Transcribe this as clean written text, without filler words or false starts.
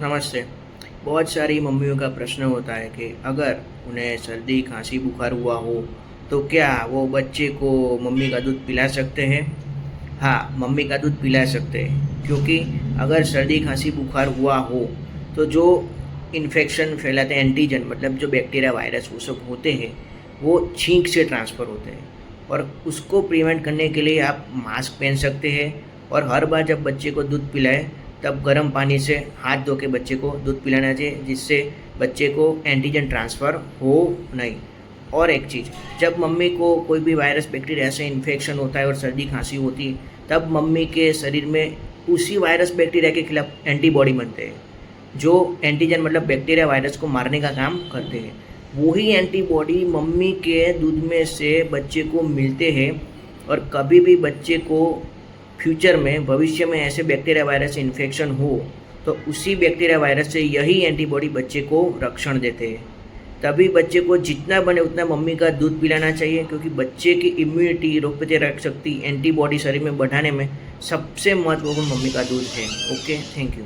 नमस्ते। बहुत सारी मम्मियों का प्रश्न होता है कि अगर उन्हें सर्दी खांसी बुखार हुआ हो तो क्या वो बच्चे को मम्मी का दूध पिला सकते हैं? हाँ, मम्मी का दूध पिला सकते हैं, क्योंकि अगर सर्दी खांसी बुखार हुआ हो तो जो इन्फेक्शन फैलाते हैं, एंटीजन मतलब जो बैक्टीरिया वायरस वो सब होते हैं, वो छींक से ट्रांसफ़र होते हैं। और उसको प्रिवेंट करने के लिए आप मास्क पहन सकते हैं। और हर बार जब बच्चे को दूध पिलाएं तब गर्म पानी से हाथ धो के बच्चे को दूध पिलाना चाहिए, जिससे बच्चे को एंटीजन ट्रांसफ़र हो नहीं। और एक चीज़, जब मम्मी को कोई भी वायरस बैक्टीरिया से इन्फेक्शन होता है और सर्दी खांसी होती है, तब मम्मी के शरीर में उसी वायरस बैक्टीरिया के खिलाफ एंटीबॉडी बनते हैं, जो एंटीजन मतलब बैक्टीरिया वायरस को मारने का काम करते हैं। वही एंटीबॉडी मम्मी के दूध में से बच्चे को मिलते हैं। और कभी भी बच्चे को फ्यूचर में भविष्य में ऐसे बैक्टीरिया वायरस से इन्फेक्शन हो तो उसी बैक्टीरिया वायरस से यही एंटीबॉडी बच्चे को रक्षण देते हैं। तभी बच्चे को जितना बने उतना मम्मी का दूध पिलाना चाहिए, क्योंकि बच्चे की इम्यूनिटी, रोग प्रतिरोधक शक्ति, एंटीबॉडी शरीर में बढ़ाने में सबसे महत्वपूर्ण मम्मी का दूध है। Okay, thank you.